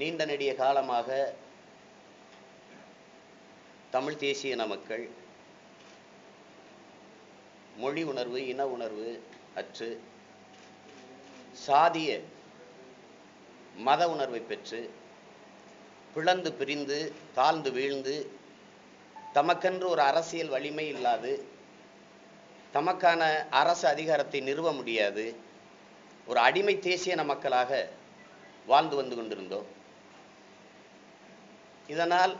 நீண்ட நெடிய காலமாக தமிழ் தேசிய இன மக்கள் மொழி உணர்வு, இன உணர்வு அற்று சாதிய மத உணர்வை பெற்று பிளந்து பிரிந்து தாழ்ந்து வீழ்ந்து தமக்கென்று ஒரு அரசியல் வலிமை இல்லாது தமக்கான அரசு அதிகாரத்தை நிறுவ முடியாது ஒரு அடிமை தேசிய இன மக்களாக வாழ்ந்து வந்து கொண்டிருந்தோம். இதனால்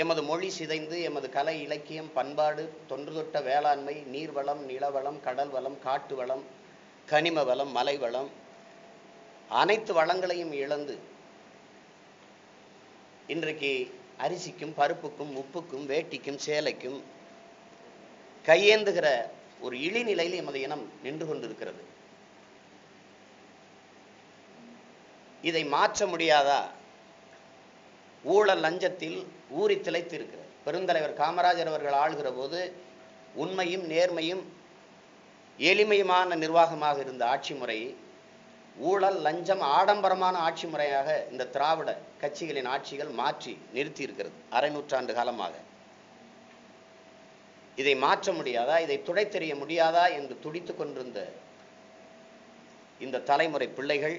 எமது மொழி சிதைந்து எமது கலை, இலக்கியம், பண்பாடு, தொன்று தொட்ட வேளாண்மை, நீர்வளம், நிலவளம், கடல் வளம், காட்டு வளம், கனிம வளம், மலை வளம் அனைத்து வளங்களையும் இழந்து இன்றைக்கு அரிசிக்கும் பருப்புக்கும் உப்புக்கும் வேட்டிக்கும் சேலைக்கும் கையேந்துகிற ஒரு இழிநிலையில் எமது இனம் நின்று கொண்டிருக்கிறது. இதை மாற்ற முடியாதா? ஊழல் லஞ்சத்தில் ஊறி திளைத்திருக்கிறது. பெருந்தலைவர் காமராஜர் அவர்கள் ஆளுகிற போது உண்மையும் நேர்மையும் எளிமையுமான நிர்வாகமாக இருந்த ஆட்சி முறையை ஊழல் லஞ்சம் ஆடம்பரமான ஆட்சி முறையாக இந்த திராவிட கட்சிகளின் ஆட்சிகள் மாற்றி நிறுத்தி இருக்கிறது. அரை நூற்றாண்டு காலமாக இதை மாற்ற முடியாதா, இதை துடைத்தெறிய முடியாதா என்று துடித்துக் கொண்டிருந்த இந்த தலைமுறை பிள்ளைகள்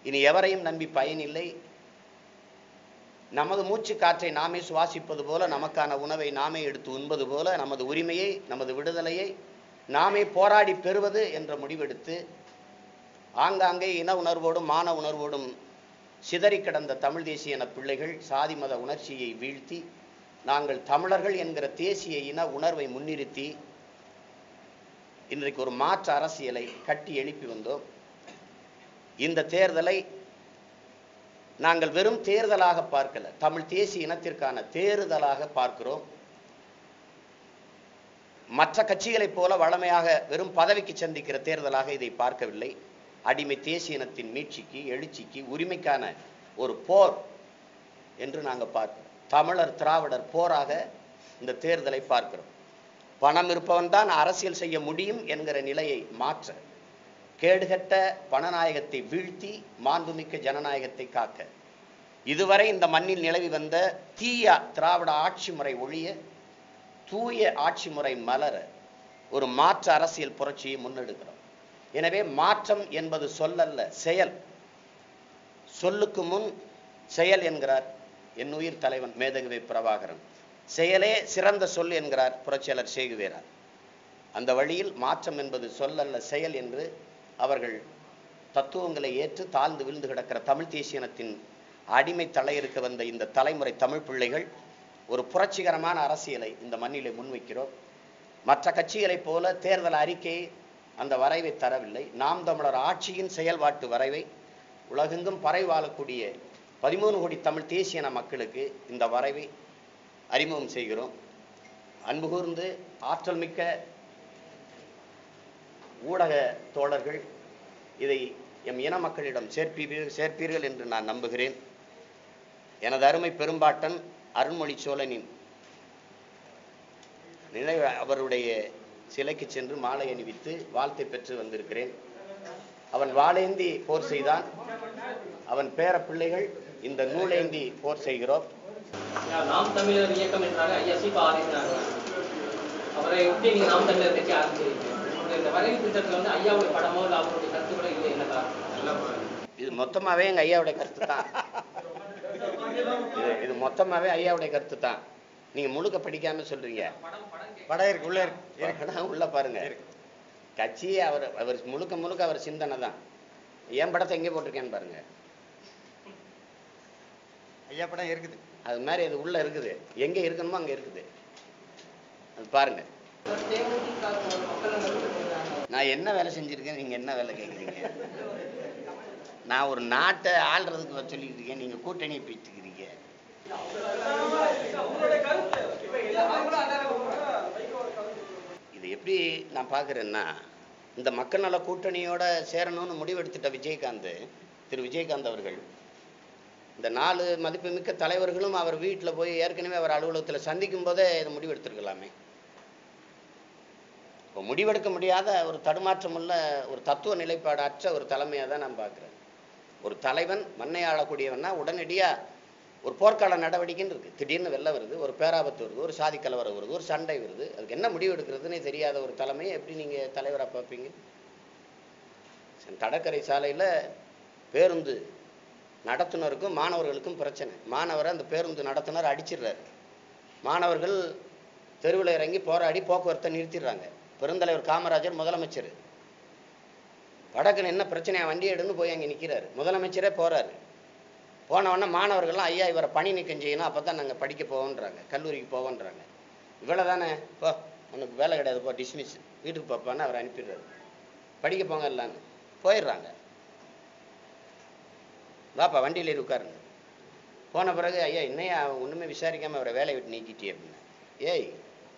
இனி எவரையும் நம்பி பயனில்லை. நமது மூச்சு காற்றை நாமே சுவாசிப்பது போல, நமக்கான உணவை நாமே எடுத்து உண்பது போல, நமது உரிமையை, நமது விடுதலையை நாமே போராடி பெறுவது என்ற முடிவெடுத்து ஆங்காங்கே இன உணர்வோடும் மான உணர்வோடும் சிதறி கிடந்த தமிழ் தேசிய இன பிள்ளைகள் சாதி மத உணர்ச்சியை வீழ்த்தி நாங்கள் தமிழர்கள் என்கிற தேசிய இன உணர்வை முன்னிறுத்தி இன்றைக்கு ஒரு மாற்று அரசியலை கட்டி எழுப்பி வந்தோம். இந்த தேர்தலை நாங்கள் வெறும் தேர்தலாக பார்க்கல, தமிழ் தேசிய இனத்திற்கான தேர்தலாக பார்க்கிறோம். மற்ற கட்சிகளைப் போல வளமையாக வெறும் பதவிக்கு சந்திக்கிற தேர்தலாக இதை பார்க்கவில்லை. அடிமை தேசிய இனத்தின் மீட்சிக்கு, எழுச்சிக்கு, உரிமைக்கான ஒரு போர் என்று நாங்கள் பார்க்கிறோம். தமிழர் திராவிடர் போராக இந்த தேர்தலை பார்க்கிறோம். பணம் இருப்பவன் தான் அரசியல் செய்ய முடியும் என்கிற நிலையை மாற்ற, கேடுகட்ட பணநாயகத்தை வீழ்த்தி மாண்புமிக்க ஜனநாயகத்தை காக்க, இதுவரை இந்த மண்ணில் நிலவி வந்த தீய திராவிட ஆட்சி முறை ஒழிய தூய ஆட்சி முறை மலர ஒரு மாற்று அரசியல் புரட்சியை முன்னெடுக்கிறோம். எனவே மாற்றம் என்பது சொல்லல்ல, செயல். சொல்லுக்கு முன் செயல் என்கிறார் என் உயிர் தலைவன் மேதகுவே பிரபாகரன். செயலே சிறந்த சொல் என்கிறார் புரட்சியாளர் சேகுவேரா. அந்த வழியில் மாற்றம் என்பது சொல்லல்ல, செயல் என்று அவர்கள் தத்துவங்களை ஏற்று தாழ்ந்து விழுந்து கிடக்கிற தமிழ் தேசிய இனத்தின் அடிமை தலையிருக்க வந்த இந்த தலைமுறை தமிழ் பிள்ளைகள் ஒரு புரட்சிகரமான அரசியலை இந்த மண்ணிலே முன்வைக்கிறோம். மற்ற கட்சிகளைப் போல தேர்தல் அறிக்கையை அந்த வரைவை தரவில்லை. நாம் தமிழர் ஆட்சியின் செயல்பாட்டு வரைவை உலகெங்கும் பரவி வாழக்கூடிய 13 கோடி தமிழ் தேசிய இன மக்களுக்கு இந்த வரைவை அறிமுகம் செய்கிறோம். அன்பு கூர்ந்து ஆற்றல் மிக்க ஊடக தோழர்கள் இதை எம் இன மக்களிடம் சேர்ப்பீர்கள் என்று நான் நம்புகிறேன். எனது அருமை பெரும்பாட்டன் அருண்மொழி சோழனின் அவருடைய சிலைக்கு சென்று மாலை அணிவித்து வாழ்த்தை பெற்று வந்திருக்கிறேன். அவன் வாளேந்தி போர் செய்தான், அவன் பேர பிள்ளைகள் இந்த நூலேந்தி போர் செய்கிறோம். நாம் தமிழர் இயக்கம் என்றாக ஐயா சீபா ஆரம்பிக்கிறாங்க. அவரை ஒட்டி நீங்க நாம் தமிழர் கட்சி ஆரம்பிச்சிருக்கீங்க. இந்த வரைவு திட்டத்தில் வந்து ஐயாவுடைய படமோ இல்லை அவருடைய கருத்துக்களோ இல்லை. என்ன காரணம்? இது மொத்தமாவே எங்க ஐயாவுடைய கருத்து தான். இது மொத்தமாவே ஐயாவுடைய கருத்து தான். நீங்க முழுக்க படிக்காம சொல்றீங்க. படம் இருக்கு, உள்ள இருக்கு, உள்ள பாருங்க. கட்சியே அவர் முழுக்க அவர் சிந்தனை தான். என் படத்தை எங்கே போட்டிருக்கேன்னு பாருங்க. ஐயா படம் இருக்குது. அது மாதிரி அது உள்ள இருக்குது. எங்க இருக்கணுமோ அங்க இருக்குது. அது பாருங்க. நான் என்ன வேலை செஞ்சிருக்கேன், நீங்க என்ன வேலை கேட்குறீங்க? நான் ஒரு நாட்டை ஆள்றதுக்கு சொல்லிட்டு இருக்கேன், நீங்க கூட்டணியை பேசிக்கிறீங்க. இது எப்படி நான் பார்க்குறேன்னா, இந்த மக்கள் நல கூட்டணியோட சேரணும்னு முடிவெடுத்துட்ட திரு விஜயகாந்த் அவர்கள் இந்த 4 மதிப்புமிக்க தலைவர்களும் அவர் வீட்டில் போய் ஏற்கனவே அவர் அலுவலகத்தில் சந்திக்கும் போதே இதை முடிவெடுத்திருக்கலாமே. இப்போ முடிவெடுக்க முடியாத ஒரு தடுமாற்றமுள்ள ஒரு தத்துவ நிலைப்பாடு அற்ற ஒரு தலைமையாக தான் நான் பார்க்குறேன். ஒரு தலைவன் மண்ணை ஆளக்கூடியவன்னா உடனடியா ஒரு போர்க்கால நடவடிக்கைன்னு இருக்கு. திடீர்னு வெள்ளம் வருது, ஒரு பேராபத்து வருது, ஒரு சாதி கலவரம் வருது, ஒரு சண்டை வருது, அதுக்கு என்ன முடிவு எடுக்கிறதுனே தெரியாத ஒரு தலைமையை எப்படி நீங்க தலைவரா பார்ப்பீங்க? கடற்கரை சாலையில பேருந்து நடத்துனருக்கும் மாணவர்களுக்கும் பிரச்சனை. மாணவரை அந்த பேருந்து நடத்துனர் அடிச்சிடுறாரு. மாணவர்கள் தெருவில் இறங்கி போராடி போக்குவரத்தை நிறுத்திடுறாங்க. பெருந்தலைவர் காமராஜர் முதலமைச்சர் வடக்குன்னு என்ன பிரச்சனையா வண்டி எடுன்னு போய் அங்கே நிற்கிறாரு. முதலமைச்சரே போறாரு. போனவொடனே மாணவர்கள்லாம் ஐயா இவரை பணி நீக்கம் செய்யணும், அப்போ தான் நாங்கள் படிக்க போவோன்றாங்க, கல்லூரிக்கு போவோன்றாங்க. இவ்வளோ தானே, போ உனக்கு வேலை கிடையாது, போ டிஸ்மிஸ், வீட்டுக்கு போப்பான்னு அவர் அனுப்பிடுறாரு. படிக்க போங்க இல்லான்னு போயிடுறாங்க. வாப்பா வண்டியில் ஏறி உட்காருங்க. போன பிறகு ஐயா என்னையா ஒன்றுமே விசாரிக்காமல் அவரை வேலையை விட்டு நீக்கிட்டே அப்படின்னு. ஏய்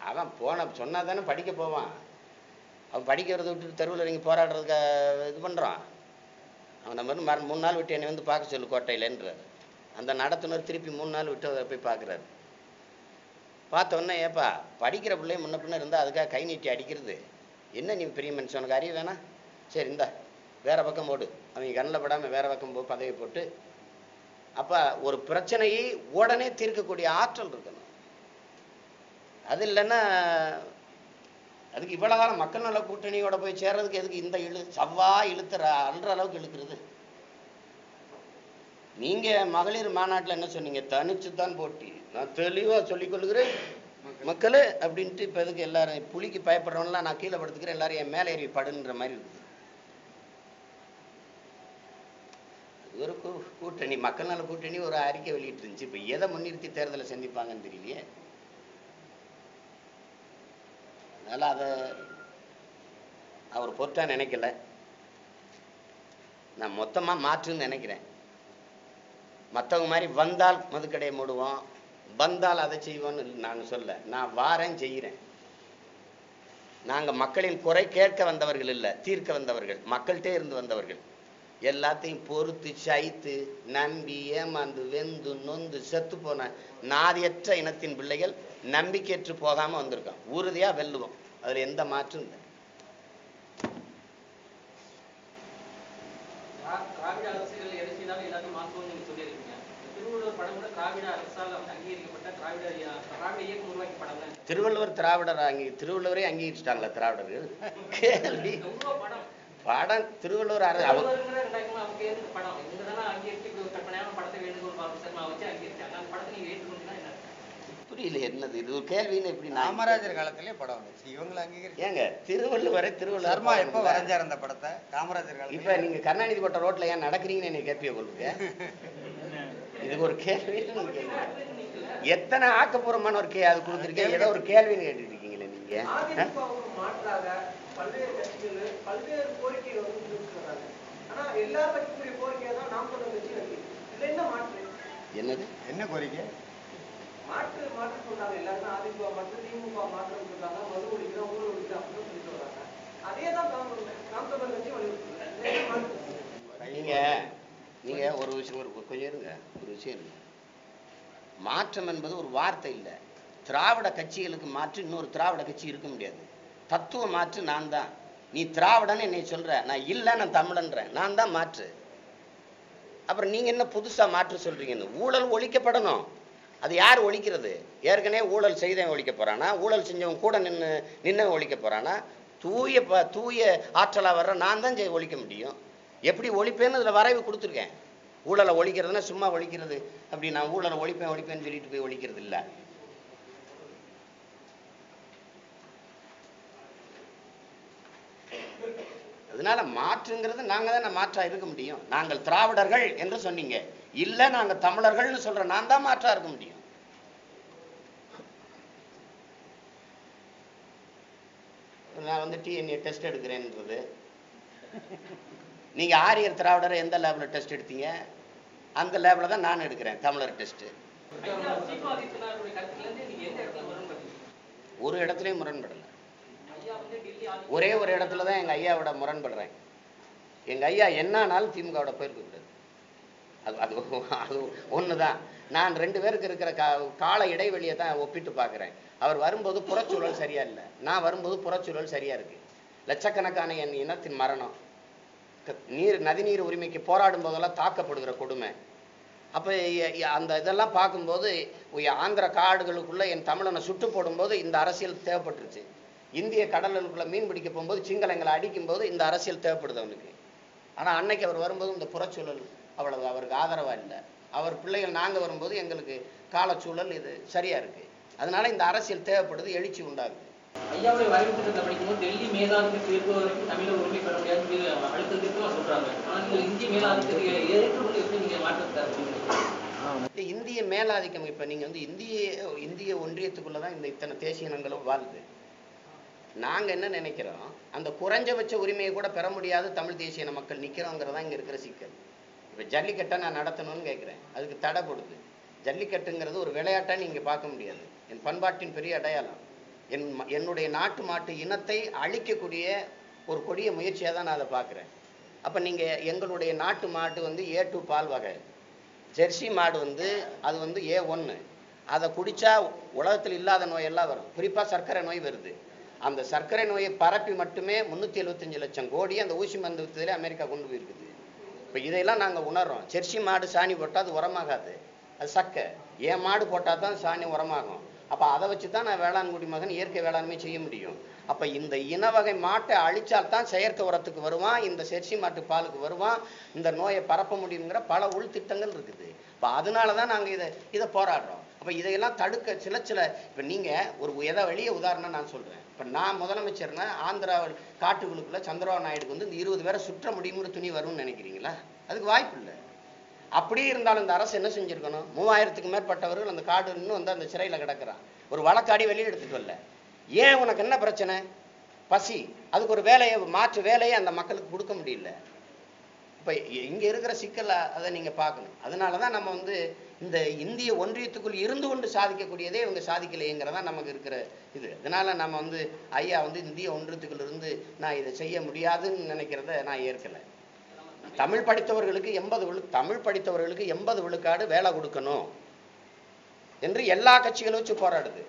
அவன் சொன்னா தானே படிக்க போவான். அவன் படிக்கிறத விட்டு தெருவில் இறங்கி போராடுறதுக்கு இது பண்ணுறான். அவனை வந்து 3 நாள் விட்டு என்னை வந்து பார்க்க சொல்லு கோட்டையிலன்றார். அந்த நடத்துனர் திருப்பி 3 நாள் விட்டு அதை போய் பார்க்குறாரு. பார்த்த உடனே ஏப்பா படிக்கிற பிள்ளைய முன்ன பின்ன இருந்தால் அதுக்காக கை நீட்டி அடிக்கிறது என்ன? நீ பெரிய மனுஷனுக்கு அறிவு வேணா? சரி இந்தா வேற பக்கம் போடு, அவங்க கண்ணில் படாமல் வேற பக்கம் பதவி போட்டு. அப்போ ஒரு பிரச்சனையை உடனே தீர்க்கக்கூடிய ஆற்றல் இருக்கணும். அது இல்லைன்னா அதுக்கு இவ்வளவு காலம் மக்கள் நல கூட்டணியோட போய் சேர்றதுக்கு எதுக்கு இந்த சவ்வா இழுத்துற அல்ற அளவுக்கு இழுக்கிறது? நீங்க மகளிர் மாநாட்டில் என்ன சொன்னீங்க? தனிச்சுதான் போட்டி. நான் தெளிவா சொல்லிக் கொள்கிறேன் மக்களே அப்படின்ட்டு. இப்ப எதுக்கு எல்லாரும் புலிக்கு பயப்படுறவங்களாம் நான் கீழே படுத்துக்கிறேன், எல்லாரும் என் மேலே ஏறி படுன்ற மாதிரி இருக்குது. ஒரு கூட்டணி, மக்கள் நல கூட்டணி ஒரு அறிக்கை வெளியிட்டு இருந்துச்சு. இப்ப எதை முன்னிறுத்தி தேர்தலை சந்திப்பாங்கன்னு தெரியலையே. அதனால அதை அவர் பொறுத்தா நினைக்கல. நான் மொத்தமா மாற்றுன்னு நினைக்கிறேன். மற்றவங்க மாதிரி வந்தால் மதுக்கடையை மூடுவோம், வந்தால் அதை செய்வோன்னு நாங்கள் சொல்ல. நான் வாரேன், செய்கிறேன். நாங்கள் மக்களின் குறை கேட்க வந்தவர்கள் இல்லை, தீர்க்க வந்தவர்கள், மக்கள்கிட்டே இருந்து வந்தவர்கள். எல்லாத்தையும் பொறுத்து சைத்து நம்பி ஏமாந்து வெந்து நொந்து செத்து போன நாதியற்ற இனத்தின் பிள்ளைகள் நம்பிக்கையற்று போகாம வந்திருக்கோம். உறுதியா வெல்லுவோம், அதுல எந்த மாற்றும் இல்லை. திராவிட அரசுகள் எதை செய்தாலும் எல்லாத்தையும் மாற்றுவோம் நீங்க சொல்லியிருக்கீங்க. திருவள்ளுவர் படம் கூட திராவிட அரசால் அங்கீகரிக்கப்பட்ட திராவிட இயக்கம் உருவாக்கி படம் தான். திருவள்ளுவரே அங்கீகரிச்சிட்டாங்களா திராவிடர்கள்? கேள்வி. படம் திருவள்ளுவர் புரியல என்னது இது ஒரு கேள்வின்னு? எப்படி காமராஜர் காலத்திலே படம் வந்துச்சு, இவங்களை அங்கீகரிச்சு. ஏங்க திருவள்ளுவரை சர்மா எப்போ வரைஞ்சார் அந்த படத்தை? காமராஜர் காலத்துல. இப்ப நீங்க கருணாநிதி போட்ட ரோட்ல ஏன் நடக்கிறீங்கன்னு என்னை கேட்பிய கொள்ளுங்க. இதுக்கு ஒரு கேள்வி. எத்தனை ஆக்கப்பூர்வமான ஒரு அது கொடுத்துருக்கேன், ஏதோ ஒரு கேள்வின்னு கேட்டுட்டு இருக்கீங்களே நீங்க. பல்வேறு கட்சிகள் பல்வேறு கோரிக்கைகள் வந்து முன்வைக்கிறாங்க. ஆனா எல்லா கட்சிக்குரிய கோரிக்கையை தான் நாம் தமிழர் கட்சி வைக்கிறது. இதுல என்ன மாற்று? என்னது என்ன கோரிக்கை? மாற்று சொல்றாங்க. எல்லாருமே அதிமுக மாற்று, திமுக மாற்றம் சொல்றாங்க, மது ஒழிக்கிறோம், ஊழல் ஒழிக்கிறோம் அப்படின்னு சொல்லிட்டு வர்றாங்க. அதே தான் நாம் தமிழர் கட்சி வலியுறுத்துறாங்க. நீங்க ஒரு விஷயம் கொஞ்சம் இருங்க, ஒரு விஷயம் இருங்க. மாற்றம் என்பது ஒரு வார்த்தை இல்லை. திராவிட கட்சிகளுக்கு மாற்று இன்னொரு திராவிட கட்சி இருக்க முடியாது. தத்துவ மாற்று நான் தான். நீ திராவிடன்னு என்னை சொல்ற, நான் இல்லை, நான் தமிழன்றேன், நான் தான் மாற்று. அப்புறம் நீங்க என்ன புதுசா மாற்று சொல்றீங்கன்னு? ஊழல் ஒழிக்கப்படணும். அது யார் ஒழிக்கிறது? ஏற்கனவே ஊழல் செய்தவன் ஒழிக்க போறானா? ஊழல் செஞ்சவன் கூட நின்னவன் ஒழிக்க போறானா? தூய ஆற்றலா வர்ற நான் தான் ஒழிக்க முடியும். எப்படி ஒழிப்பேன்னு அதுல வரைவு கொடுத்துருக்கேன். ஊழலை ஒழிக்கிறதுனா சும்மா ஒழிக்கிறது அப்படி நான் ஊழலை ஒழிப்பேன்னு சொல்லிட்டு போய் ஒழிக்கிறது இல்லை. அதனால மாற்றுங்கிறது நாங்க தான் மாற்றா இருக்க முடியும். நாங்கள் திராவிடர்கள் என்று சொன்னீங்க, இல்ல நாங்க தமிழர்கள்னு சொல்ற நான் தான் மாற்றா இருக்க முடியும். நான் வந்து டிஎன்ஏ டெஸ்ட் எடுக்கிறேன்றது, நீங்க ஆரியர் திராவிடரை எந்த லேப்ல டெஸ்ட் எடுத்தீங்க? அந்த லேப்ல தான் நான் எடுக்கிறேன் தமிழர் டெஸ்ட். ஒரு இடத்துலயும் முரண்படல. ஒரே ஒரு இடத்துல தான் எங்க ஐயாவோட முரண்படுறேன். எங்க ஐயா என்னானாலும் திமுகவோட போயிருக்க கூடாது. அது ஒண்ணுதான். நான் 2 பேருக்கு இருக்கிற கால இடைவெளியை தான் ஒப்பிட்டு பார்க்கிறேன். அவர் வரும்போது புறச்சூழல் சரியா இல்லை, நான் வரும்போது புறச்சூழல் சரியா இருக்கு. லட்சக்கணக்கான என் இனத்தின் மரணம், நதிநீர் உரிமைக்கு போராடும் போதெல்லாம் தாக்கப்படுகிற கொடுமை. அப்போ அந்த இதெல்லாம் பார்க்கும்போது ஆந்திர காடுகளுக்குள்ள என் தமிழனை சுட்டு போடும்போது இந்த அரசியல் தேவைப்பட்டுருச்சு. இந்திய கடலுக்குள்ள மீன் பிடிக்க போகும்போது சிங்களங்களை அடிக்கும்போது இந்த அரசியல் தேவைப்படுது அவனுக்கு. ஆனால் அன்னைக்கு அவர் வரும்போது இந்த புறச்சூழல் அவ்வளவு அவருக்கு ஆதரவாக இல்லை. அவர் பிள்ளைகள் நாங்கள் வரும்போது எங்களுக்கு காலச்சூழல் இது சரியா இருக்கு. அதனால இந்த அரசியல் தேவைப்படுது, எழுச்சி உண்டாகுது. ஐயாவுடைய வரைவு திட்டத்தை படிக்கும்போது டெல்லி மேலாதிக்கத்தில் இருப்பவரைக்கும் தமிழை உரிமை பெற முடியாது அழுத்தத்திற்கு சொல்றாங்க. ஆனால் நீங்கள் இந்திய மேலாதிக்கத்தை ஏற்றுக்கொண்டு எப்படி நீங்க மாற்றத்தை இந்திய மேலாதிக்கம் இப்ப நீங்க வந்து இந்திய ஒன்றியத்துக்குள்ளதான் இந்த இத்தனை தேசிய இனங்களும் வாழுது. நாங்க என்ன நினைக்கிறோம், அந்த குறைஞ்சபட்ச உரிமையை கூட பெற முடியாது தமிழ் தேசிய இன மக்கள் நிக்கிறோங்கிறதா இங்க இருக்கிற சிக்கல். இப்ப ஜல்லிக்கட்டை நான் நடத்தணும்னு கேட்கிறேன், அதுக்கு தடை கொடுது. ஜல்லிக்கட்டுங்கிறது ஒரு விளையாட்டா நீங்க பார்க்க முடியாது. என் பண்பாட்டின் பெரிய அடையாளம். என்னுடைய நாட்டு மாட்டு இனத்தை அழிக்கக்கூடிய ஒரு கொடிய முயற்சியாக தான் நான் அதை பார்க்குறேன். அப்போ நீங்கள் எங்களுடைய நாட்டு மாட்டு வந்து A2 பால் வகை, ஜெர்சி மாடு வந்து அது வந்து A1. அதை குடித்தா உலகத்தில் இல்லாத நோயெல்லாம் வரும். குறிப்பாக சர்க்கரை நோய் வருது. அந்த சர்க்கரை நோயை பரப்பி மட்டுமே 375 லட்சம் கோடி அந்த ஊசி மருந்து வித்ததிலே அமெரிக்கா கொண்டு போயிருக்குது. இப்போ இதையெல்லாம் நாங்கள் உணர்றோம். ஜெர்சி மாடு சாணி போட்டால் அது உரமாகாது, அது சக்கை. ஏன் மாடு போட்டால் தான் சாணி உரமாகும். அப்போ அதை வச்சு தான் நான் வேளாண் குடிமகன் இயற்கை வேளாண்மை செய்ய முடியும். அப்போ இந்த இன வகை மாட்டை அழிச்சால்தான் செயற்கை உரத்துக்கு வருவான், இந்த செர்சி மாட்டு பாலுக்கு வருவான், இந்த நோயை பரப்ப முடியுங்கிற பல உள்திட்டங்கள் இருக்குது. இப்போ அதனால தான் நாங்கள் இதை போராடுறோம். அப்போ இதையெல்லாம் தடுக்க சில இப்போ நீங்கள் ஒரு எளிய உதாரணம் நான் சொல்கிறேன். இப்போ நான் முதலமைச்சர்னா ஆந்திராவில் காட்டுகளுக்குள்ள சந்திரபாபு நாயுடுக்கு வந்து இந்த 20 பேரை சுற்ற முடியுங்கிற துணி வரும்னு நினைக்கிறீங்களா? அதுக்கு வாய்ப்பு இல்லை. அப்படியே இருந்தாலும் இந்த அரசு என்ன செஞ்சிருக்கணும், 3000க்கு மேற்பட்டவர்கள் அந்த காடு இன்னும் வந்து அந்த சிறையில் கிடக்கிறான். ஒரு வழக்காடி வெளியே எடுத்துட்டு வரல. ஏன் உனக்கு என்ன பிரச்சனை? பசி. அதுக்கு ஒரு வேலையை, மாற்று வேலையை அந்த மக்களுக்கு கொடுக்க முடியல. இப்போ இங்கே இருக்கிற சிக்கலை அதை நீங்கள் பார்க்கணும். அதனால தான் நம்ம வந்து இந்த இந்திய ஒன்றியத்துக்குள் இருந்து கொண்டு சாதிக்கக்கூடியதே இவங்க சாதிக்கலைங்கிறதா நமக்கு இருக்கிற இது. அதனால நம்ம வந்து ஐயா வந்து இந்திய ஒன்றியத்துக்குள் இருந்து நான் இதை செய்ய முடியாதுன்னு நினைக்கிறத நான் ஏற்கலை. தமிழ் படித்தவர்களுக்கு 80 விழுக்காடு வேலை கொடுக்கணும் என்று எல்லா கட்சிகளும் வச்சு போராடுது.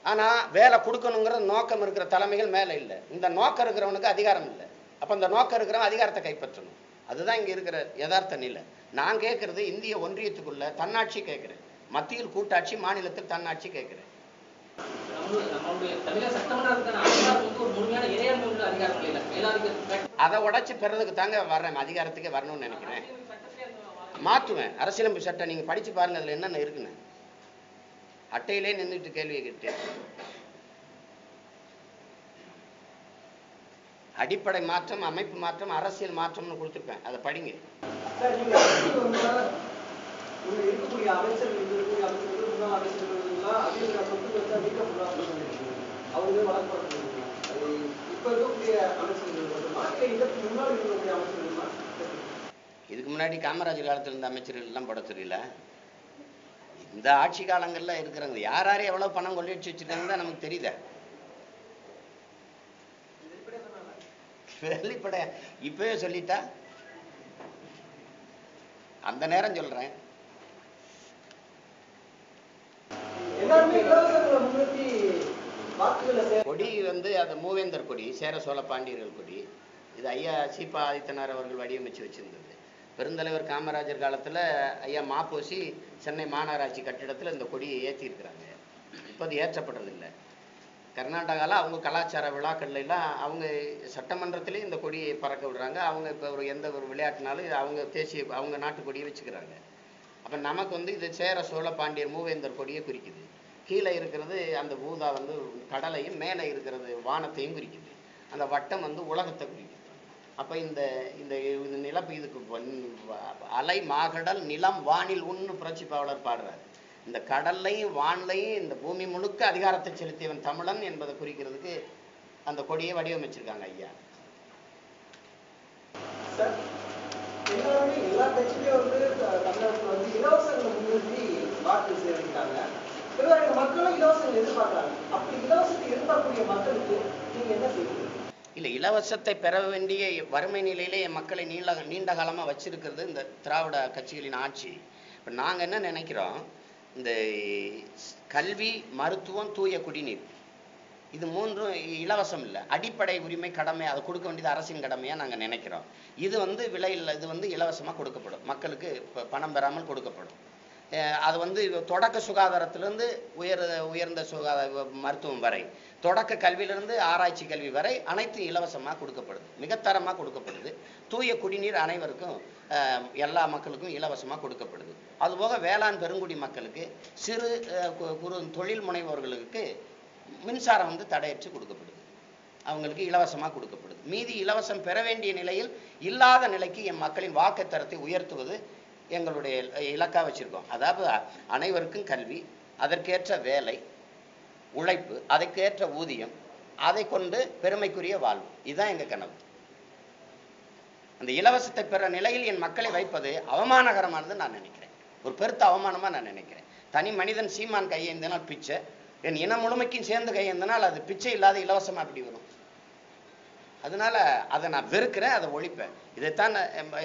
ஆனா வேலை கொடுக்கணுங்கிற நோக்கம் இருக்கிற தலைமைகள் மேல இல்லை. இந்த நோக்கம் இருக்கிறவனுக்கு அதிகாரம் இல்லை. அப்ப இந்த நோக்கம் இருக்கிறவன் அதிகாரத்தை கைப்பற்றணும். அதுதான் இங்க இருக்கிற யதார்த்த நிலை. நான் கேட்கறது இந்திய ஒன்றியத்துக்குள்ள தன்னாட்சி கேட்கிறேன், மத்தியில் கூட்டாட்சி, மாநிலத்தில் தன்னாட்சி கேட்கிறேன். அதை உடைச்சு பெறதுக்கு தாங்க வர்றேன், அதிகாரத்துக்கே வரணும்னு நினைக்கிறேன். மாற்றுவேன் அரசியலமைப்பு சட்டம். நீங்க படிச்சு பாருங்க, அதுல என்னென்ன இருக்குன்னு. அட்டையிலே நின்றுட்டு கேள்வியை கேட்டேன். அடிப்படை மாற்றம், அமைப்பு மாற்றம், அரசியல் மாற்றம்னு கொடுத்துருப்பேன், அதை படிங்க. இருக்கக்கூடிய அமைச்சர்கள், இருக்கக்கூடிய அமைச்சர்கள், முன்னாள் அமைச்சர்கள் அவங்க வழங்கப்படுறாங்க. அது இப்ப இருக்கக்கூடிய அமைச்சர்கள் மட்டுமா, இதற்கு முன்னாடி இருக்கக்கூடிய அமைச்சர்கள்மா? இதுக்கு முன்னாடி காமராஜர் காலத்துல இருந்த அமைச்சர்கள் எல்லாம் பட தெரியல. இந்த ஆட்சி காலங்கள்ல இருக்கிறவங்க யார் யாரும் எவ்வளவு பணம் கொள்ளையடிச்சு வச்சிருக்காங்க நமக்கு தெரியுத. வெளிப்படைய இப்பவே சொல்லிட்டா அந்த நேரம் சொல்றேன். கொடி வந்து அது மூவேந்தர் கொடி, சேர சோழ பாண்டியர்கள் கொடி. இது ஐயா சீபா ஆதித்தனார் அவர்கள் வடிவமைச்சு வச்சிருந்தது. பெருந்தலைவர் காமராஜர் காலத்துல ஐயா மாப்போசி சென்னை மாநகராட்சி கட்டிடத்துல இந்த கொடியை ஏற்றி இருக்கிறாங்க. இப்போ அது ஏற்றப்படுறதில்லை. கர்நாடகாவில் அவங்க கலாச்சார விழாக்கள்ல எல்லாம் அவங்க சட்டமன்றத்திலே இந்த கொடியை பறக்க விடுறாங்க. அவங்க இப்போ எந்த ஒரு விளையாட்டுனாலும் அவங்க தேசிய அவங்க நாட்டு கொடியை வச்சுக்கிறாங்க. அப்போ நமக்கு வந்து இது சேர சோழ பாண்டியர் மூவேந்தர் கொடியை குறிக்குது. கீழே இருக்கிறது அந்த ஊதா வந்து கடலையும், மேலே இருக்கிறது வானத்தையும் குறிக்குது. அந்த வட்டம் வந்து உலகத்தை குறிக்குது. அப்போ இந்த இந்த நிலப்பு இதுக்கு அலை மாகடல் நிலம் வானில் உன்னு புரட்சி பாவலர் பாடுறாரு. இந்த கடல்லையும் வானிலையும் இந்த பூமி முழுக்க அதிகாரத்தை செலுத்தியவன் தமிழன் என்பதை குறிக்கிறதுக்கு அந்த கொடியை வடிவமைச்சிருக்காங்க ஐயா. எல்லா கட்சியிலும் வந்து தமிழ்நாட்டில் வந்து இலவசங்களை முன்னிறுத்தி வாக்கு சேகரிக்கிறாங்க. மக்களும் இலவசங்கள் எதிர்பார்க்கிறாங்க. அப்படி இலவசத்தை எதிர்பார்க்கக்கூடிய மக்களுக்கு நீங்க என்ன செய்வீங்க? இல்லை, இலவசத்தை பெற வேண்டிய வறுமை நிலையிலே மக்களை நீண்ட காலமாக வச்சிருக்கிறது இந்த திராவிட கட்சிகளின் ஆட்சி. இப்போ நாங்கள் என்ன நினைக்கிறோம், இந்த கல்வி, மருத்துவம், தூய குடிநீர் இது மூன்றும் இலவசம் இல்லை, அடிப்படை உரிமை கடமை, அதை கொடுக்க வேண்டியது அரசின் கடமையாக நாங்கள் நினைக்கிறோம். இது வந்து விலை இல்லை, இது வந்து இலவசமாக கொடுக்கப்படும், மக்களுக்கு பணம் பெறாமல் கொடுக்கப்படும். அது வந்து தொடக்க சுகாதாரத்திலிருந்து உயர்ந்த சுகாதார மருத்துவம் வரை, தொடக்க கல்வியிலிருந்து ஆராய்ச்சி கல்வி வரை அனைத்தும் இலவசமாக கொடுக்கப்படுது, மிகத்தரமாக கொடுக்கப்படுது. தூய குடிநீர் அனைவருக்கும் எல்லா மக்களுக்கும் இலவசமாக கொடுக்கப்படுது. அதுபோக வேளாண் பெருங்குடி மக்களுக்கு, சிறு குறு தொழில் முனைவோர்களுக்கு மின்சாரம் வந்து தடையற்று கொடுக்கப்படுது, அவங்களுக்கு இலவசமாக கொடுக்கப்படுது. மீதி இலவசம் பெற வேண்டிய நிலையில் இல்லாத நிலைக்கு என் மக்களின் வாழ்க்கை தரத்தை உயர்த்துவது எங்களுடைய இலக்கா வச்சிருக்கோம். அதாவது அனைவருக்கும் கல்வி, அதற்கேற்ற வேலை, உழைப்பு, அதற்கேற்ற ஊதியம், அதை கொண்டு பெருமைக்குரிய வாழ்வு, இதுதான் எங்க கனவு. அந்த இலவசத்தை பெற நிலையில் என் மக்களை வைப்பது அவமானகரமானது நான் நினைக்கிறேன், ஒரு பெருத்த அவமானமா நான் நினைக்கிறேன். தனி மனிதன் சீமான் கையேந்தினால் பிச்சை, என் இனம் முழுமைக்கும் சேர்ந்து கையேந்தினால் அது பிச்சை இல்லாத இலவசமா அப்படி வரும். அதனால அதை நான் வெறுக்கிறேன், அதை ஒழிப்பேன். இதைத்தான்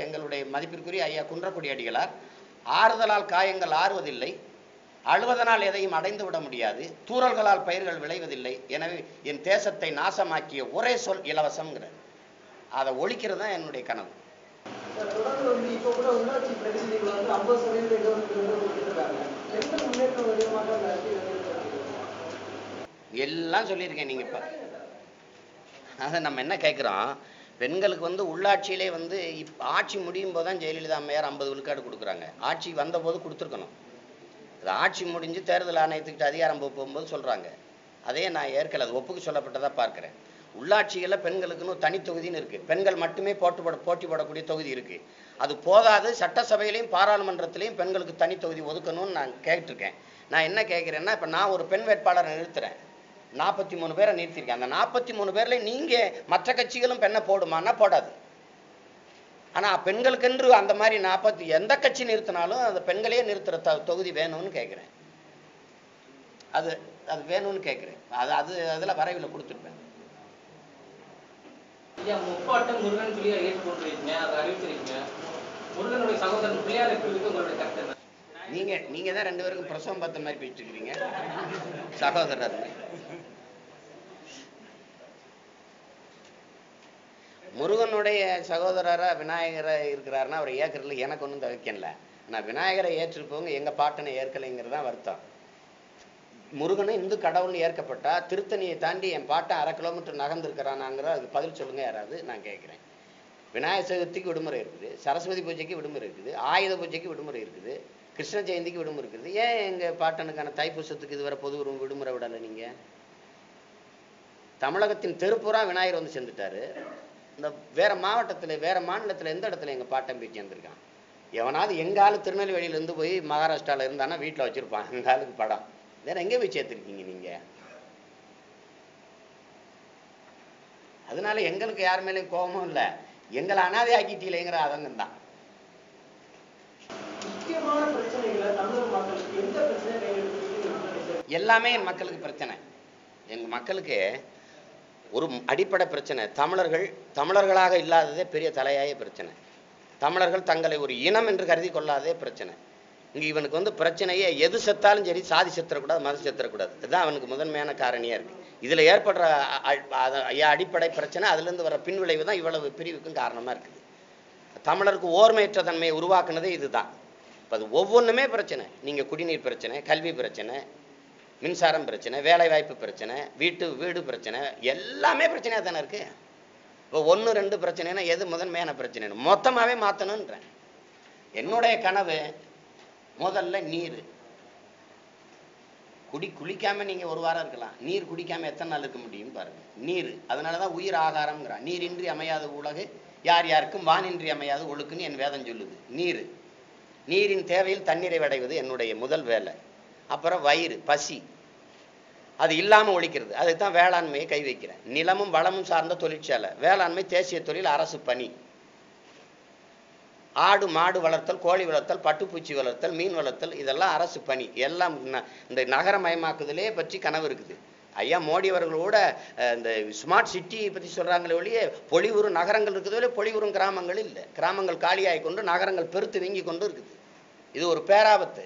எங்களுடைய மதிப்பிற்குரிய ஐயா குன்றக்குடி அடிகளார், ஆறுதலால் காயங்கள் ஆறுவதில்லை, அழுவதனால் எதையும் அடைந்து விட முடியாது, தூறல்களால் பயிர்கள் விளைவதில்லை, எனவே என் தேசத்தை நாசமாக்கிய ஒரே சொல் இலவசம்ங்கிறார். அதை ஒழிக்கிறது தான் என்னுடைய கனவு. தொடர்ந்து வந்து இப்போ கூட உள்ளாட்சி பிரதிநிதிகள் வந்து 50% எல்லாம் சொல்லியிருக்கேன். நீங்க இப்ப அதை நம்ம என்ன கேட்குறோம், பெண்களுக்கு வந்து உள்ளாட்சியிலே வந்து ஆட்சி முடியும் போது தான் ஜெயலலிதா அம்மையார் 50 விழுக்காடு கொடுக்குறாங்க. ஆட்சி வந்தபோது கொடுத்துருக்கணும். அது ஆட்சி முடிஞ்சு தேர்தல் ஆணையத்துக்கிட்ட அதிகாரம் போகும்போது சொல்கிறாங்க. அதே நான் ஏற்கல, அது ஒப்புக்கு சொல்லப்பட்டதாக பார்க்குறேன். உள்ளாட்சிகளில் பெண்களுக்குன்னு தனி தொகுதின்னு இருக்குது, பெண்கள் மட்டுமே போட்டி போடக்கூடிய தொகுதி இருக்குது. அது போதாது, சட்டசபையிலையும் பாராளுமன்றத்திலையும் பெண்களுக்கு தனி தொகுதி ஒதுக்கணும்னு நான் கேட்டிருக்கேன். நான் என்ன கேட்குறேன்னா, இப்போ நான் ஒரு பெண் வேட்பாளரை நிறுத்துறேன், 43 பேரை நிறுத்திருக்கேன். அந்த 43 பேரில் நீங்கள் மற்ற கட்சிகளும் பெண்ணை போடுமான்னா போடாது. ஆனால் பெண்களுக்கென்று அந்த மாதிரி எந்த கட்சி நிறுத்தினாலும் அந்த பெண்களே நிறுத்துகிற தொகுதி வேணும்னு கேட்குறேன். அது அது வேணும்னு கேட்குறேன். அதில் வரைவில் கொடுத்துருப்பேன். ஐயா, முப்பாட்டம் முருகன் சொல்லி ஏற்றுக்கொண்டிருக்கீங்க, அதை அறிவிச்சிருக்கீங்க. முருகனுடைய சகோதரன் பிள்ளையார் எப்படி உங்களுடைய கருத்து என்ன? நீங்க தான் 2 பேருக்கும் பிரசவம் பார்த்த மாதிரி பேசிட்டு இருக்கிறீங்க, சகோதரர். முருகனுடைய சகோதரராக விநாயகரை இருக்கிறாருன்னா அவர் ஏற்கறதுல எனக்கு ஒன்றும் தவிக்கல. ஆனால் விநாயகரை ஏற்றிருப்பவங்க எங்கள் பாட்டனை ஏற்கலைங்கிறது தான் வருத்தம். முருகனும் இந்து கடவுள்னு ஏற்கப்பட்டா திருத்தணியை தாண்டி என் பாட்டன் 1/2 கிலோமீட்டர் நகர்ந்துருக்கிறானாங்கிற அதுக்கு பதில் சொல்லுங்க யாராவது, நான் கேட்குறேன். விநாயகர் சதுர்த்திக்கு விடுமுறை இருக்குது, சரஸ்வதி பூஜைக்கு விடுமுறை இருக்குது, ஆயுத பூஜைக்கு விடுமுறை இருக்குது, கிருஷ்ண ஜெயந்திக்கு விடுமுறை இருக்குது. ஏன் எங்கள் பாட்டனுக்கான தைப்பூசத்துக்கு இதுவரை பொது விடுமுறை விடலை? நீங்கள் தமிழகத்தின் தெருப்புறா விநாயகர் வந்து சேர்ந்துட்டாரு. இந்த வேற மாவட்டத்தில் வேற மாநிலத்தில் எந்த இடத்துல எங்கள் பாட்டன் போய் சேர்ந்துருக்கான்? எவனாவது எங்காலும் திருநெல்வேலியிலேருந்து போய் மகாராஷ்டிராவில் இருந்தானா வீட்டில் வச்சுருப்பான் எங்காலுக்கு படம். வேற எங்கே போய் சேர்த்துருக்கீங்க நீங்கள்? அதனால எங்களுக்கு யார் மேலேயும் கோபமும் இல்லை, எங்களை அனாதை ஆக்கிட்டீங்களேங்கிற அதங்கம் தான். எல்லாமே என் மக்களுக்கு பிரச்சனை. எங்கள் மக்களுக்கு ஒரு அடிப்படை பிரச்சனை, தமிழர்களாக இல்லாததே பெரிய தலையாய பிரச்சனை. தமிழர்கள் தங்களை ஒரு இனம் என்று கருதி கொள்ளாதே பிரச்சனை. இங்கே இவனுக்கு வந்து பிரச்சனையே எது செத்தாலும் சரி, சாதி செத்துறக்கூடாது, மதம் செத்துறக்கூடாது. இதுதான் அவனுக்கு முதன்மையான காரணியாக இருக்குது. இதில் ஏற்படுற அடிப்படை பிரச்சனை, அதுலேருந்து வர பின்விளைவு தான் இவ்வளவு பிரிவுக்கும் காரணமாக இருக்குது. தமிழருக்கு ஓர்மையற்ற தன்மையை உருவாக்குனதே இதுதான். இப்போ அது ஒவ்வொன்றுமே பிரச்சனை. நீங்கள் குடிநீர் பிரச்சனை, கல்வி பிரச்சனை, மின்சாரம் பிரச்சனை, வேலைவாய்ப்பு பிரச்சனை, வீடு பிரச்சனை, எல்லாமே பிரச்சனையாக தானே இருக்குது. இப்போ 1 2 பிரச்சனைனா எது முதன்மையான பிரச்சனை? மொத்தமாகவே மாற்றணுன்றேன். என்னுடைய கனவு முதல்ல நீர். குளிக்காம நீங்கள் ஒரு வாரம் இருக்கலாம், நீர் குடிக்காமல் எத்தனை நாள் இருக்க முடியும் பாருங்க. நீர், அதனால தான் உயிர் ஆகாரம்ங்கிறான். நீரின்றி அமையாத உலகு யார் யாருக்கும் வானின்றி அமையாத ஒழுக்குன்னு என் வேதம் சொல்லுது. நீரின் தேவையில் தண்ணீரை அடைவது என்னுடைய முதல் வேலை. அப்புறம் வயிறு, பசி, அது இல்லாமல் ஒழிக்கிறது. அதுக்கு தான் வேளாண்மையை கை வைக்கிறேன். நிலமும் வளமும் சார்ந்த தொழிற்சாலை, வேளாண்மை தேசிய தொழில், அரசு பணி. ஆடு மாடு வளர்த்தல், கோழி வளர்த்தல், பட்டுப்பூச்சி வளர்த்தல், மீன் வளர்த்தல், இதெல்லாம் அரசு பணி. எல்லாம் இந்த நகரமயமாக்குதலே பற்றி கனவு இருக்குது. ஐயா மோடி அவர்களோட இந்த ஸ்மார்ட் சிட்டி பற்றி சொல்கிறாங்களே ஒழிய பொலிவுறு நகரங்கள் இருக்குதுல, பொலிவுறும் கிராமங்கள் இல்லை. கிராமங்கள் காலியாகி கொண்டு நகரங்கள் பெருத்து வீங்கி கொண்டு இருக்குது. இது ஒரு பேராபத்து.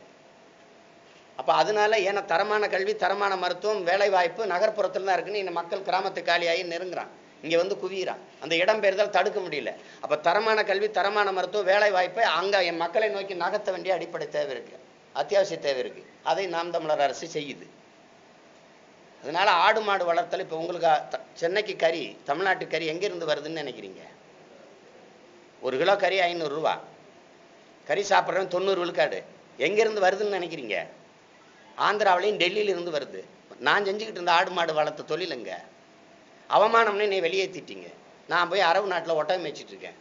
அப்ப அதனால ஏன்னா தரமான கல்வி, தரமான மருத்துவம், வேலை வாய்ப்பு நகர்ப்புறத்துல தான் இருக்குன்னு இந்த மக்கள் கிராமத்து காலியாகி நெருங்குறான், இங்க வந்து குவியிறான். அந்த இடம்பெயர்தல் தடுக்க முடியல. அப்ப தரமான கல்வி, தரமான மருத்துவம், வேலை வாய்ப்பை அங்க என் மக்களை நோக்கி நகர்த்த வேண்டிய அடிப்படை தேவை இருக்கு, அத்தியாவசிய தேவை இருக்கு. அதை நாம் தமிழர் அரசு செய்யுது. அதனால ஆடு மாடு வளர்த்தல் இப்ப உங்களுக்கு சென்னைக்கு கறி, தமிழ்நாட்டு கறி எங்க இருந்து வருதுன்னு நினைக்கிறீங்க? 1 கிலோ கறி 500 ரூபா. கறி சாப்பிட்றவன் 90 விழுக்காடு. எங்க இருந்து வருதுன்னு நினைக்கிறீங்க? ஆந்திராவிலையும் டெல்லியில இருந்து வருது. நான் செஞ்சுக்கிட்டு இருந்த ஆடு மாடு வளர்த்த தொழிலுங்க. அவமானம்னு நீ வெளியேற்றிட்டீங்க. நான் போய் அரபு நாட்டில் ஒட்டகம் மேய்ச்சிட்டு இருக்கேன்.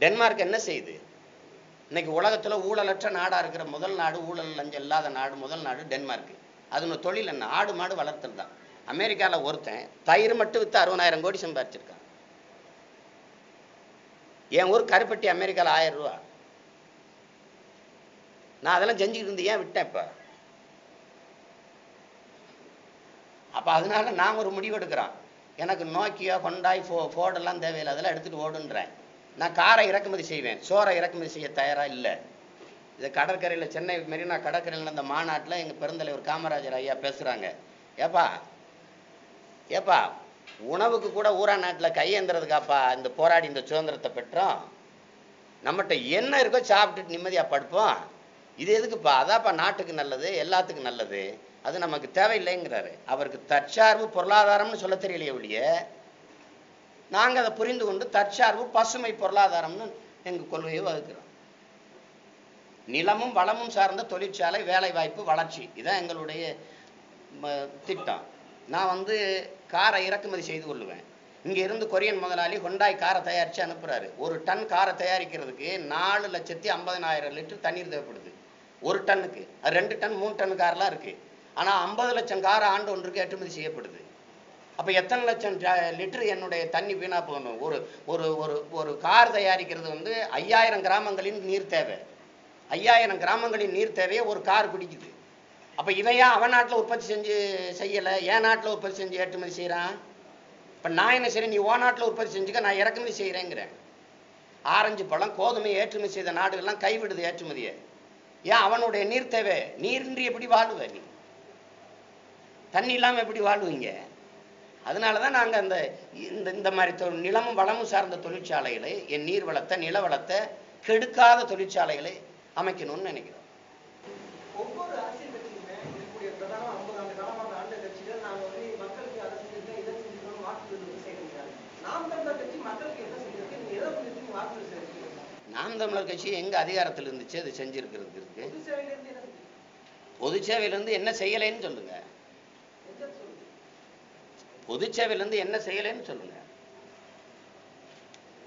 டென்மார்க் என்ன செய்யுது? இன்னைக்கு உலகத்துல ஊழலற்ற நாடா இருக்கிற முதல் நாடு, ஊழல் லஞ்சம் இல்லாத நாடு முதல் நாடு டென்மார்க். அது தொழில் என்ன? ஆடு மாடு வளர்த்தல் தான். அமெரிக்கால ஒருத்தன் தயிர் மட்டும் வித்து 60,000 கோடி சம்பாதிச்சிருக்கான். என் ஊர் கருப்பட்டி அமெரிக்கால 1000 ரூபா. நான் அதெல்லாம் செஞ்சுக்கிட்டு இருந்து ஏன் விட்டேன் இப்ப? அப்ப அதனால நான் ஒரு முடிவு எடுக்கிறேன். எனக்கு நோக்கியா, ஹொண்டாய், ஃபோர்ட் எல்லாம் தேவையில்லை, அதெல்லாம் எடுத்துட்டு ஓடுன்றேன். நான் காரை இறக்குமதி செய்வேன், சோறை இறக்குமதி செய்ய தயாரா இல்லை. இது கடற்கரையில, சென்னை மெரினா கடற்கரையில் அந்த மாநாட்டில் எங்க பெருந்தலைவர் காமராஜர் ஐயா பேசுறாங்க. ஏப்பா உணவுக்கு கூட ஊரா நாட்டில் கையேந்துறதுக்காப்பா இந்த போராடி இந்த சுதந்திரத்தை பெற்றோம். நம்மகிட்ட என்ன இருக்கோ சாப்பிட்டுட்டு நிம்மதியா படுப்போம். இது எதுக்குப்பா? அதாப்பா நாட்டுக்கு நல்லது, எல்லாத்துக்கும் நல்லது. அது நமக்கு தேவையில்லைங்கிறாரு. அவருக்கு தற்சார்பு பொருளாதாரம்னு சொல்ல தெரியலையே ஒழிய, நாங்க அதை புரிந்து கொண்டு தற்சார்பு பசுமை பொருளாதாரம்னு எங்க கொள்கையை வகுக்கிறோம். நிலமும் வளமும் சார்ந்த தொழிற்சாலை, வேலை வாய்ப்பு, வளர்ச்சி, இதான் எங்களுடைய திட்டம். நான் காரை இறக்குமதி செய்து கொள்ளுவேன். இங்க இருந்து கொரியன் முதலாளி ஹொண்டாய் காரை தயாரிச்சு அனுப்புறாரு. 1 டன் காரை தயாரிக்கிறதுக்கு 4,50,000 லிட்டர் தண்ணீர் தேவைப்படுது. 1 டன்னுக்கு. அது 2 டன் 3 டன் கார்லாம் இருக்கு. ஆனா 50 லட்சம் கார் ஆண்டு ஒன்றுக்கு ஏற்றுமதி செய்யப்படுது. அப்ப எத்தனை லட்சம் லிட்டர் என்னுடைய தண்ணி வீணா போகணும்? ஒரு ஒரு ஒரு ஒரு கார் தயாரிக்கிறது 5000 கிராமங்களின் நீர் தேவை. 5000 கிராமங்களின் நீர் தேவையை ஒரு கார் குடிக்குது. அப்ப இவையா அவன் நாட்டில் உற்பத்தி செஞ்சு செய்யல, என் நாட்டில் உற்பத்தி செஞ்சு ஏற்றுமதி செய்யறான். இப்ப நான் என்ன செய்யறேன்? நீ ஓ நாட்டில் உற்பத்தி செஞ்சுக்க, நான் இறக்குமதி செய்யறேங்கிறேன். ஆரஞ்சு பழம், கோதுமை ஏற்றுமதி செய்த நாடுகள்லாம் கைவிடுது ஏற்றுமதியை. ஏன்? அவனுடைய நீர் தேவை. நீரின்றி எப்படி வாழுவ நீ? தண்ணி இல்லாம எப்படி வாழ்வீங்க? அதனாலதான் நாங்க இந்த மாதிரி நிலமும் வளமும் சார்ந்த தொழிற்சாலைகளை, என் நீர் வளத்தை, நில வளத்தை கெடுக்காத தொழிற்சாலைகளை அமைக்கணும்னு நினைக்கிறோம். ஒவ்வொரு அரசியல் கட்சியுமே இருக்கக்கூடிய பிரதான 50 ஆண்டு காலமாக ஆண்ட கட்சிகள் நாங்க மக்களுக்கு அதை செஞ்சிருக்கோம், இதை செஞ்சிருக்கோம், வாக்குறுதி செய்யறாங்க. நாம் தமிழர் கட்சி மக்களுக்கு என்ன செஞ்சிருக்கு? நீங்க எதை பண்ணி வாக்குறுதி செய்யறீங்க? நாம் தமிழர் கட்சி எங்க அதிகாரத்தில் இருந்துச்சு அது செஞ்சிருக்கிறது இருக்கு. பொது சேவையில இருந்து என்ன? பொது சேவையில இருந்து என்ன செய்யலைன்னு சொல்லுங்க. பொது சேவையில இருந்து என்ன செய்யலைன்னு சொல்லுங்க.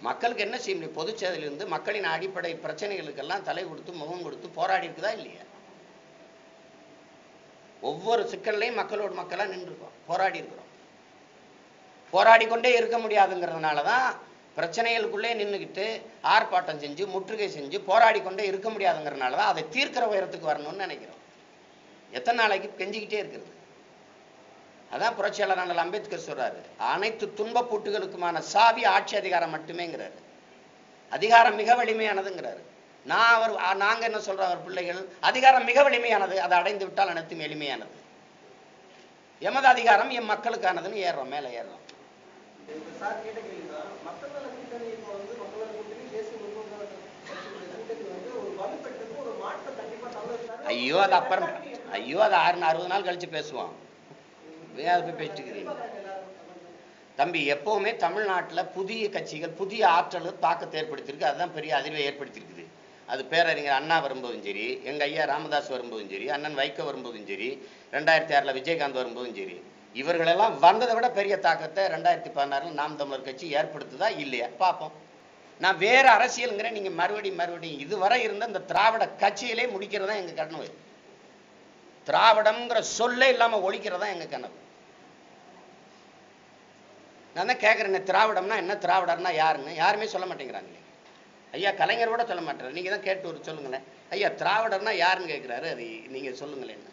மக்களுக்கு என்ன செய்ய முடியும்? பொது சேவையில இருந்து மக்களின் அடிப்படை பிரச்சனைகளுக்கெல்லாம் தலை கொடுத்து முகம் கொடுத்து போராடி இருக்குதா இல்லையா? ஒவ்வொரு சிக்கல்லையும் மக்களோடு மக்களா நின்றுருக்கோம், போராடி இருக்கிறோம். போராடி கொண்டே இருக்க முடியாதுங்கிறதுனாலதான் பிரச்சனைகளுக்குள்ளே நின்றுக்கிட்டு ஆர்ப்பாட்டம் செஞ்சு, முற்றுகை செஞ்சு போராடி கொண்டே இருக்க முடியாதுங்கிறதுனாலதான் அதை தீர்க்கிற உயரத்துக்கு வரணும்னு நினைக்கிறோம். எத்தனை நாளைக்கு கெஞ்சிக்கிட்டே இருக்கிறது? அதான் புரட்சியாளர் அண்ணல் அம்பேத்கர் சொல்றாரு, அனைத்து துன்ப பூட்டுகளுக்குமான சாவி ஆட்சி அதிகாரம் மட்டுமேங்கிறாரு. அதிகாரம் மிக வலிமையானதுங்கிறாரு. நாங்க என்ன சொல்றோம்? அவர் பிள்ளைகள், அதிகாரம் மிக வலிமையானது, அதை அடைந்து விட்டால் அனைத்தும் எளிமையானது. எமது அதிகாரம் என் மக்களுக்கானதுன்னு ஏறுறோம், மேல ஏறுறோம். சார் கேட்ட கேள்விதான், மக்கள் நல கூட்டணி இப்போ மக்கள் நல கூட்டணி தேசிய முற்போக்கு கூட்டணி ஒரு வலுப்பெற்றது, ஒரு மாற்றம் கண்டிப்பா தமிழர். ஐயோ அது அப்புறம், ஐயோ அது 60 நாள் கழிச்சு பேசுவோம். பேசிட்டு தம்பி, எப்பவுமே தமிழ்நாட்டில் புதிய கட்சிகள் புதிய ஆற்றல் தாக்கத்தை ஏற்படுத்தியிருக்கு. அதுதான் பெரிய அதிர்வை ஏற்படுத்தியிருக்குது. அது பேரறிஞர் அண்ணா வரும்போதும் சரி, எங்க ஐயா ராமதாஸ் வரும்போதும் சரி, அண்ணன் வைகோ வரும்போதும் சரி, 2006 விஜயகாந்த் வரும்போதும் சரி, இவர்களெல்லாம் வந்ததை விட பெரிய தாக்கத்தை 2016 நாம் தமிழர் கட்சி ஏற்படுத்துதா இல்லையா பார்ப்போம். நான் வேற அரசியலுங்கிறேன். நீங்க மறுபடியும் இதுவரை இருந்த இந்த திராவிட கட்சியிலே முடிக்கிறதா எங்க கனவு. திராவிடம்ங்கிற சொல்லே இல்லாம ஒழிக்கிறதா எங்க கனவு. நான் தான் கேட்குறேன், திராவிடம்னா என்ன, திராவிடர்னா யாருன்னு யாருமே சொல்ல மாட்டேங்கிறாங்களே. ஐயா கலைஞர் கூட சொல்ல மாட்டாரு. நீங்க தான் கேட்டு ஒரு சொல்லுங்களேன். ஐயா திராவிடர்னா யாருன்னு கேட்கிறாரு, அது நீங்க சொல்லுங்களேன்.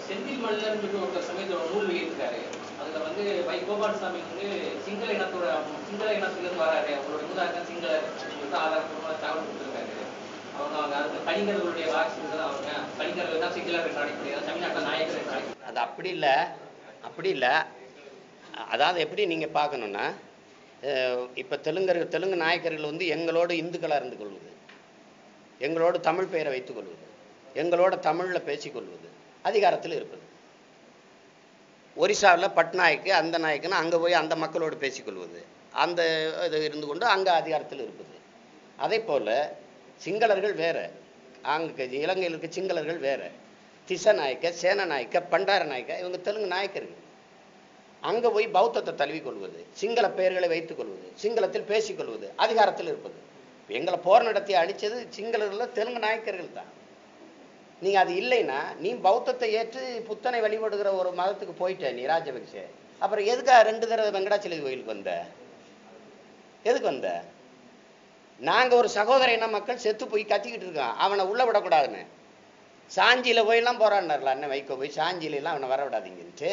செந்தில் மல்லர் ஒருத்தர் சமயத்தில் நூல் வெளியிட்டிருக்காரு. அதுல வந்து வை கோபாலசாமி வந்து சிங்கள இனத்திலிருந்து வராரு, அவங்களோட மூதாதையர் சிங்களர் ஆதாரப்பூர்வமாக தகவல் கொடுத்துருக்காரு. அவங்க அது கலிங்கர்களுடைய வாரிசுகள் தான். அவங்க கலிங்கர்கள் தான் சிங்களர் என்று அழைக்கப்படுகிறது, தமிழ்நாட்டில் நாயக்கர் என்று அழைக்கப்படுகிறது. அது அப்படி இல்லை. அதாவது எப்படி நீங்கள் பார்க்கணுன்னா, இப்போ தெலுங்கு நாயக்கர்கள் வந்து எங்களோடு இந்துக்களாக இருந்து கொள்வது, எங்களோடு தமிழ் பெயரை வைத்துக் கொள்வது, எங்களோட தமிழில் பேசிக்கொள்வது, அதிகாரத்தில் இருப்பது. ஒரிசாவில் பட்நாயக்கு அந்த நாயக்குன்னு அங்கே போய் அந்த மக்களோடு பேசிக்கொள்வது, அந்த இது இருந்து கொண்டு அங்கே அதிகாரத்தில் இருப்பது. அதே போல் சிங்களர்கள் வேறு, அங்கே இலங்கையில் இருக்க சிங்களர்கள் வேறு. திசநாயக்க, சேனநாயக்க, பண்டார நாயக்க, இவங்க தெலுங்கு நாயக்கர்கள். அங்கே போய் பௌத்தத்தை தழுவிக்கொள்வது, சிங்கள பெயர்களை வைத்துக் கொள்வது, சிங்களத்தில் பேசிக்கொள்வது, அதிகாரத்தில் இருப்பது. எங்களை போர் நடத்தி அழித்தது சிங்களர்கள், தெலுங்கு நாயக்கர்கள் தான். நீங்கள் அது இல்லைன்னா நீ பௌத்தத்தை ஏற்று புத்தனை வழிபடுகிற ஒரு மதத்துக்கு போயிட்ட நீ ராஜபக்சே, அப்புறம் எதுக்காக 2 தடவை வெங்கடாச்சலபதி கோயிலுக்கு வந்த? எதுக்கு வந்த? நாங்கள் ஒரு சகோதர இன மக்கள் செத்து போய் கத்திக்கிட்டு இருக்கோம், அவனை உள்ள விடக்கூடாதுன்னு. சாஞ்சியில் போயெல்லாம் போராடினார்ல அண்ணன் வைகோ, போய் சாஞ்சியிலாம் அவனை வர விடாதீங்கன்ட்டு.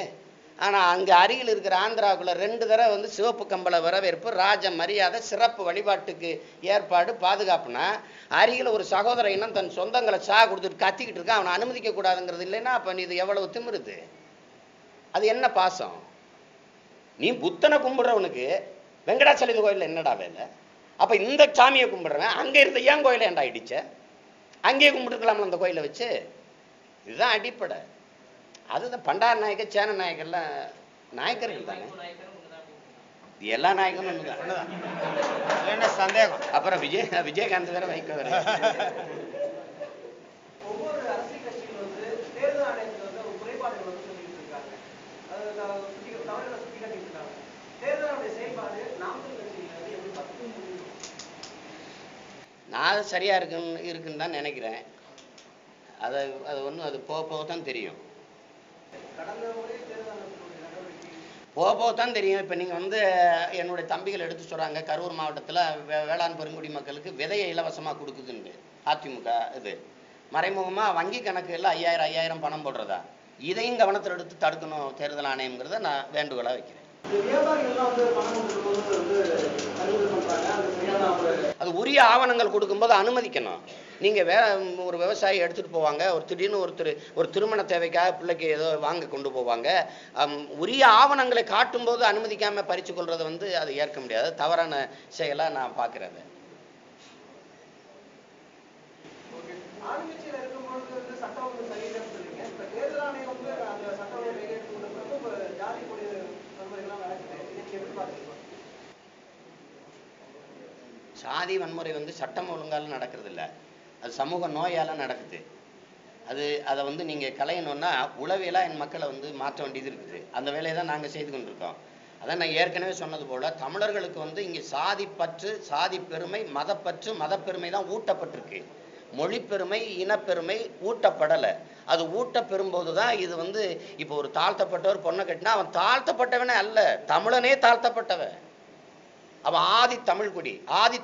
ஆனால் அங்கே அருகில் இருக்கிற ஆந்திராவுக்குள்ள 2 தடவை வந்து சிவப்பு கம்பள வரவேற்பு, ராஜ மரியாதை, சிறப்பு வழிபாட்டுக்கு ஏற்பாடு, பாதுகாப்புனா அருகில் ஒரு சகோதர இனம் தன் சொந்தங்களை கொடுத்துட்டு கத்திக்கிட்டு இருக்கான், அவனை அனுமதிக்க கூடாதுங்கிறது இல்லைன்னா அப்போ நீ இது எவ்வளவு திமிருது? அது என்ன பாசம்? நீ புத்தனை கும்பிடுறவனுக்கு வெங்கடாச்சலபதி கோயிலில் என்னடா வேலை? அப்போ இந்த சாமியை கும்பிடுறவன் அங்கே இருந்த ஏன் கோயிலை ஏன்டா இடிச்ச? அங்கேயே கும்பிட்டுருக்கலாம்ல அந்த கோயிலை வச்சு. இதுதான் அடிப்படை. அதுதான் பண்டார நாயக்க, சேன நாயக்கர்லாம் நாயக்கர்கள் தானே. எல்லா நாயக்கரும் ஒண்ணுதான். என்ன சந்தேகம்? அப்புறம் விஜயகாந்த் வேற வைக்க வேற. ஒவ்வொரு அரசியல் கட்சிகள் வந்து தேர்தல் ஆணையத்தில் வந்து ஒரு குறைபாடுகள் வந்து சொல்லிட்டு இருக்காங்க, அது தவறுகளை சுட்டி காட்டிட்டு இருக்காங்க. தேர்தலுடைய செயல்பாடு நாம் தமிழர் கட்சியில வந்து எப்படி பார்த்து? நான் சரியா இருக்குன்னு தான் நினைக்கிறேன். அது ஒன்றும் அது போக தான் தெரியும். கடந்த முறை தேர்தல் ஆணையத்தினுடைய நடவடிக்கை போக தான் தெரியும். இப்போ நீங்கள் வந்து என்னுடைய தம்பிகள் எடுத்து சொல்கிறாங்க, கரூர் மாவட்டத்தில் வேளாண் பெருங்குடி மக்களுக்கு விதையை இலவசமாக கொடுக்குதுன்னு அதிமுக. இது மறைமுகமாக வங்கி கணக்கு எல்லாம் 5000 பணம் போடுறதா, இதையும் கவனத்தில் எடுத்து தடுக்கணும் தேர்தல் ஆணையம்ங்கிறத நான் வேண்டுகோளாக வைக்கிறேன். வியாபாரிகள்லாம் வந்து பணம் கொடுக்கும்போது வந்து பறிமுதல் பண்றாங்க, அது சரியான அது உரிய ஆவணங்கள் கொடுக்கும்போது அனுமதிக்கணும். நீங்கள் ஒரு விவசாயி எடுத்துகிட்டு போவாங்க, திடீர்னு ஒரு திருமண தேவைக்காக பிள்ளைக்கு ஏதோ வாங்க கொண்டு போவாங்க, உரிய ஆவணங்களை காட்டும்போது அனுமதிக்காமல் பறித்து கொள்றதை வந்து அது ஏற்க முடியாது, தவறான செயலாக நான் பார்க்குறேன். ஆளுங்கட்சியில் இருக்கும்பொழுது வந்து சட்டம் வந்து சரியில்லைன்னு சொல்றீங்க. இப்ப தேர்தல் ஆணையம் வந்து அந்த சட்டம் கையெழுத்து கொண்ட பிறகு ஜாதி கொடி வன்முறைகள்லாம் நடக்குது, இதுக்கு எப்படி பார்க்குறீங்க? சாதி வன்முறை வந்து சட்டம் ஒழுங்கால நடக்கிறது இல்லை, அது சமூக நோயால் நடக்குது. அதை வந்து நீங்கள் களையணுன்னா உளவியலாக என் மக்களை வந்து மாற்ற வேண்டியது இருக்குது. அந்த வேலையை தான் நாங்கள் செய்து கொண்டிருக்கோம். அதான் நான் ஏற்கனவே சொன்னது போல் தமிழர்களுக்கு வந்து இங்கே சாதி பற்று, சாதி பெருமை, மதப்பற்று, மதப்பெருமை தான் ஊட்டப்பட்டிருக்கு. மொழி பெருமை, இனப்பெருமை ஊட்டப்படலை. அது ஊட்ட பெறும்போது தான் இது வந்து இப்போ ஒரு தாழ்த்தப்பட்டவர் பொண்ணை கட்டினா அவன் தாழ்த்தப்பட்டவனே அல்ல, தமிழனே தாழ்த்தப்பட்டவன். அவன் ஆதி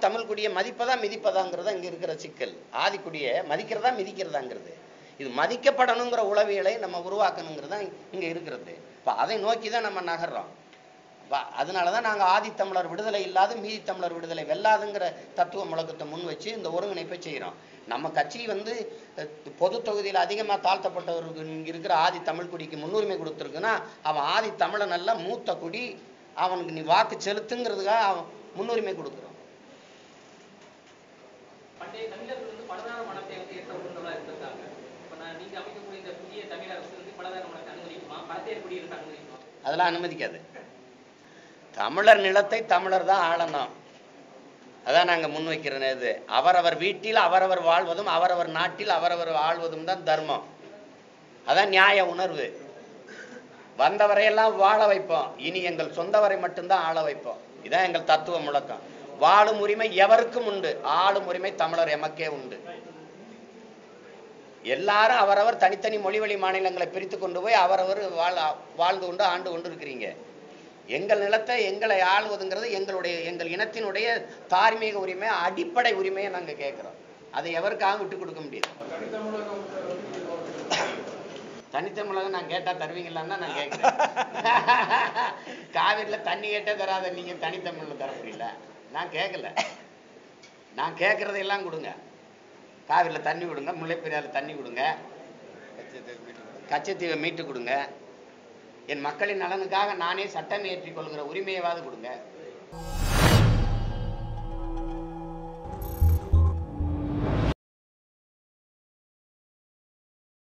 தமிழ்குடியை மதிப்பதா மிதிப்பதாங்கிறதா இங்கே இருக்கிற சிக்கல். ஆதிக்குடியை மதிக்கிறதா மிதிக்கிறதாங்கிறது. இது மதிக்கப்படணுங்கிற உளவியலை நம்ம உருவாக்கணுங்கிறது தான் இங்கே இருக்கிறது. இப்போ அதை நோக்கி தான் நம்ம நகர்றோம். அதனால தான் நாங்கள் ஆதித்தமிழர் விடுதலை இல்லாத மீதி தமிழர் விடுதலை வெல்லாதுங்கிற தத்துவ முழக்கத்தை முன் வச்சு இந்த ஒருங்கிணைப்பை செய்கிறோம். நம்ம கட்சி வந்து பொது தொகுதியில் அதிகமாக தாழ்த்தப்பட்டவருக்கு இங்கே இருக்கிற ஆதி தமிழ்குடிக்கு முன்னுரிமை கொடுத்துருக்குன்னா அவன் ஆதி தமிழன் அல்ல, மூத்த குடி, அவனுக்கு நீ வாக்கு செலுத்துங்கிறதுக்காக அவன் முன்னுரிமை கொடுக்குறோம். பண்டைய தமிழர்கள் வந்து பலதார மனத்தை வந்து ஏற்றவர்களாக இருந்திருக்காங்க. இப்போ நீங்கள் அமைக்கக்கூடிய இந்த புதிய தமிழ் அரசு வந்து பலதார மனத்தை அனுமதிக்குமா? பலத்தையர் குடியிருக்கு அனுமதிக்குமா? அதெல்லாம் அனுமதிக்காது. தமிழர் நிலத்தை தமிழர் தான் ஆளணும். அதான் நாங்கள் முன்வைக்கிறோம். இது அவரவர் வீட்டில் அவரவர் வாழ்வதும் அவரவர் நாட்டில் அவரவர் ஆள்வதும் தான் தர்மம். அதான் நியாய உணர்வு. வந்தவரையெல்லாம் வாழ வைப்போம், இனி எங்கள் சொந்தவரை மட்டும்தான் ஆள வைப்போம். இதான் எங்கள் தத்துவ முழக்கம். வாழும் உரிமை எவருக்கும் உண்டு, ஆளும் உரிமை தமிழர் எமக்கே உண்டு. எல்லாரும் அவரவர் தனித்தனி மொழிவழி மாநிலங்களை பிரித்து கொண்டு போய் அவரவர் வாழ்ந்து கொண்டு ஆண்டு கொண்டு இருக்கிறீங்க. எங்கள் நிலத்தை எங்களை ஆளுவதுங்கிறது எங்கள் இனத்தினுடைய தார்மீக உரிமை, அடிப்படை உரிமையை நாங்கள் கேட்குறோம். அதை எவருக்காக விட்டு கொடுக்க முடியாது. தனித்தமிழகம் நான் கேட்டா தருவீங்களான்னு தான் நான் கேட்கிறேன். காவிரியில தண்ணி கேட்டே தராத நீங்க தனித்தமிழ்ல தர முடியல. நான் கேட்கல. நான் கேட்கறதையெல்லாம் கொடுங்க. காவிரியில தண்ணி கொடுங்க, முல்லைப்பெரியாறுல தண்ணி கொடுங்க, கச்சத்தீவை மீட்டு கொடுங்க, என் மக்களின் நலனுக்காக நானே சட்டம் இயற்றிக் கொள்கிற உரிமையவாது கொடுங்க.